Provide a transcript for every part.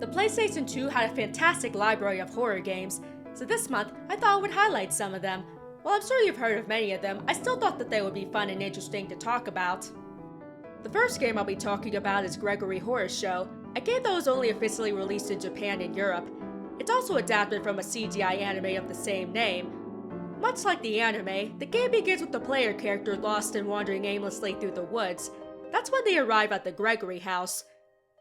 The PlayStation 2 had a fantastic library of horror games, so this month I thought I would highlight some of them. While I'm sure you've heard of many of them, I still thought that they would be fun and interesting to talk about. The first game I'll be talking about is Gregory Horror Show, a game that was only officially released in Japan and Europe. It's also adapted from a CGI anime of the same name. Much like the anime, the game begins with the player character lost and wandering aimlessly through the woods. That's when they arrive at the Gregory house.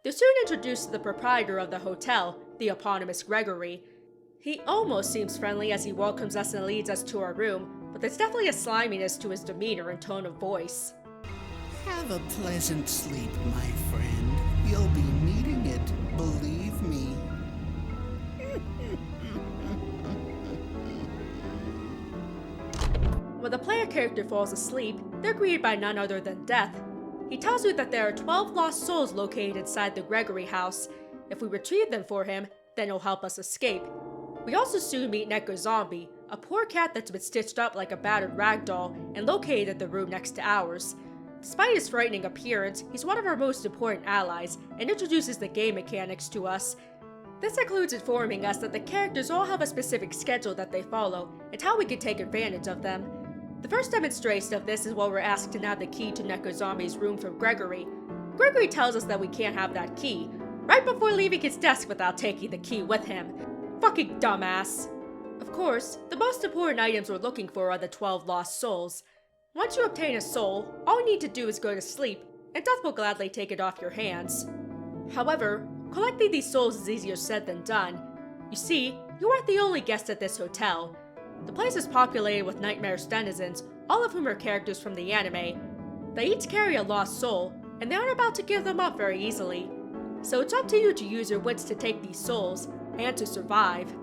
They're soon introduced to the proprietor of the hotel, the eponymous Gregory. He almost seems friendly as he welcomes us and leads us to our room, but there's definitely a sliminess to his demeanor and tone of voice. Have a pleasant sleep, my friend. You'll be needing it, believe me. When the player character falls asleep, they're greeted by none other than death. He tells you that there are 12 lost souls located inside the Gregory house. If we retrieve them for him, then he'll help us escape. We also soon meet Neko Zombie, a poor cat that's been stitched up like a battered rag doll and located in the room next to ours. Despite his frightening appearance, he's one of our most important allies and introduces the game mechanics to us. This includes informing us that the characters all have a specific schedule that they follow and how we can take advantage of them. The first demonstration of this is when we're asked to nab the key to Neko Zombie's room from Gregory. Gregory tells us that we can't have that key, right before leaving his desk without taking the key with him. Fucking dumbass. Of course, the most important items we're looking for are the 12 lost souls. Once you obtain a soul, all you need to do is go to sleep, and death will gladly take it off your hands. However, collecting these souls is easier said than done. You see, you aren't the only guest at this hotel. The place is populated with nightmarish denizens, all of whom are characters from the anime. They each carry a lost soul, and they aren't about to give them up very easily. So it's up to you to use your wits to take these souls, and to survive.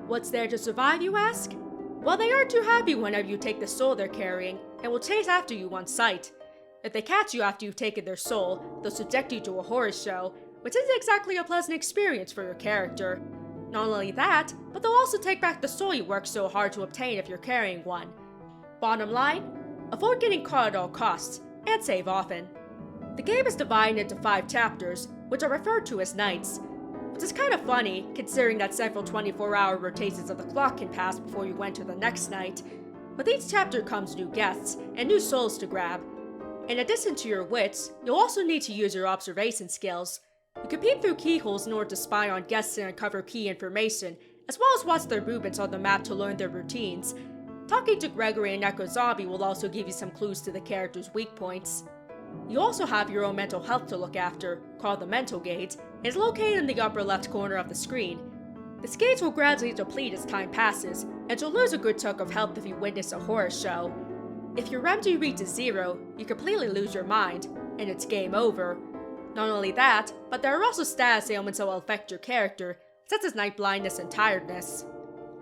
What's there to survive, you ask? Well, they aren't too happy whenever you take the soul they're carrying, and will chase after you on sight. If they catch you after you've taken their soul, they'll subject you to a horror show, which isn't exactly a pleasant experience for your character. Not only that, but they'll also take back the soul you worked so hard to obtain if you're carrying one. Bottom line, avoid getting caught at all costs, and save often. The game is divided into 5 chapters, which are referred to as nights. Which is kind of funny, considering that several 24-hour rotations of the clock can pass before you enter the next night. With each chapter comes new guests, and new souls to grab. In addition to your wits, you'll also need to use your observation skills. You can peep through keyholes in order to spy on guests and uncover key information, as well as watch their movements on the map to learn their routines. Talking to Gregory and Neko Zombie will also give you some clues to the characters' weak points. You also have your own mental health to look after, called the mental gauge, and is located in the upper left corner of the screen. This gauge will gradually deplete as time passes, and you'll lose a good chunk of health if you witness a horror show. If your REMG reaches 0, you completely lose your mind, and it's game over. Not only that, but there are also status ailments that will affect your character, such as night blindness and tiredness.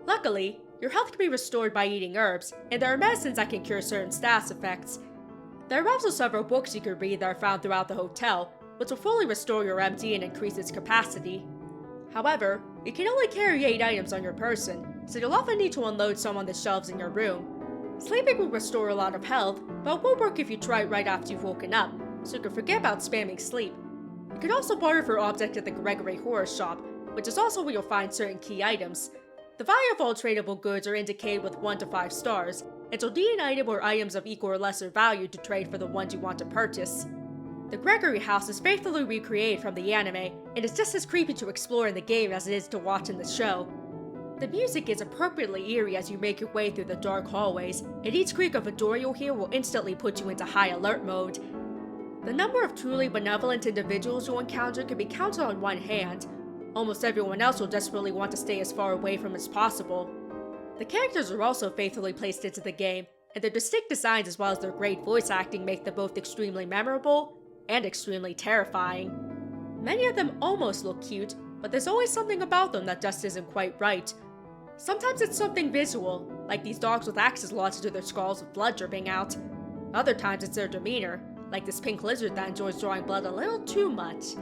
Luckily, your health can be restored by eating herbs, and there are medicines that can cure certain status effects. There are also several books you can read that are found throughout the hotel, which will fully restore your MD and increase its capacity. However, you can only carry 8 items on your person, so you'll often need to unload some on the shelves in your room. Sleeping will restore a lot of health, but it won't work if you try it right after you've woken up, so you can forget about spamming sleep. You can also barter for objects at the Gregory Horror Shop, which is also where you'll find certain key items. The value of all tradable goods are indicated with 1 to 5 stars, and you'll need an item or items of equal or lesser value to trade for the ones you want to purchase. The Gregory house is faithfully recreated from the anime, and it's just as creepy to explore in the game as it is to watch in the show. The music is appropriately eerie as you make your way through the dark hallways, and each creak of a door you'll hear will instantly put you into high alert mode. The number of truly benevolent individuals you'll encounter can be counted on one hand. Almost everyone else will desperately want to stay as far away from as possible. The characters are also faithfully placed into the game, and their distinct designs as well as their great voice acting make them both extremely memorable and extremely terrifying. Many of them almost look cute, but there's always something about them that just isn't quite right. Sometimes it's something visual, like these dogs with axes lodged into their skulls with blood dripping out. Other times it's their demeanor, like this pink lizard that enjoys drawing blood a little too much.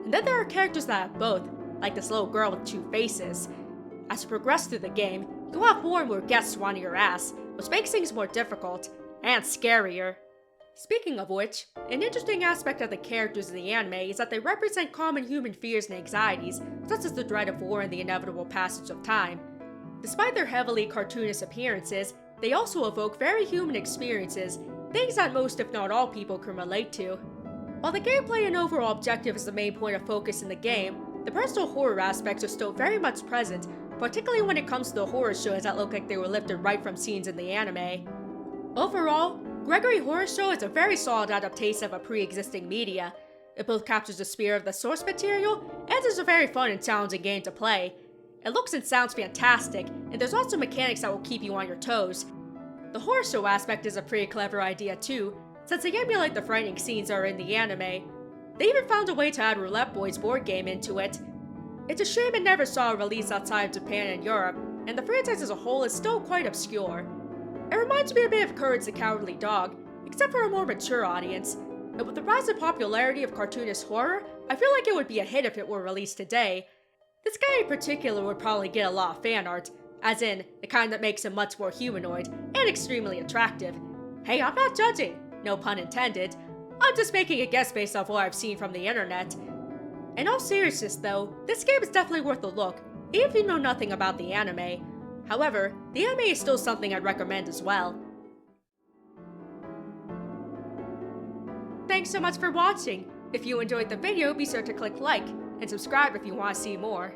And then there are characters that have both, like this little girl with 2 faces. As you progress through the game, you'll have more and more guests wanting your ass, which makes things more difficult, and scarier. Speaking of which, an interesting aspect of the characters in the anime is that they represent common human fears and anxieties, such as the dread of war and the inevitable passage of time. Despite their heavily cartoonish appearances, they also evoke very human experiences, things that most if not all people can relate to. While the gameplay and overall objective is the main point of focus in the game, the personal horror aspects are still very much present, particularly when it comes to the horror shows that look like they were lifted right from scenes in the anime. Overall, Gregory Horror Show is a very solid adaptation of a pre-existing media. It both captures the spirit of the source material, and is a very fun and challenging game to play. It looks and sounds fantastic, and there's also mechanics that will keep you on your toes. The horror show aspect is a pretty clever idea too, since they emulate the frightening scenes that are in the anime. They even found a way to add Roulette Boys board game into it. It's a shame it never saw a release outside of Japan and Europe, and the franchise as a whole is still quite obscure. It reminds me a bit of Courage the Cowardly Dog, except for a more mature audience, and with the rise in popularity of cartoonist horror, I feel like it would be a hit if it were released today. This guy in particular would probably get a lot of fan art, as in, the kind that makes him much more humanoid and extremely attractive. Hey, I'm not judging, no pun intended. I'm just making a guess based off what I've seen from the internet. In all seriousness though, this game is definitely worth a look, even if you know nothing about the anime. However, the anime is still something I'd recommend as well. Thanks so much for watching! If you enjoyed the video, be sure to click like, and subscribe if you want to see more.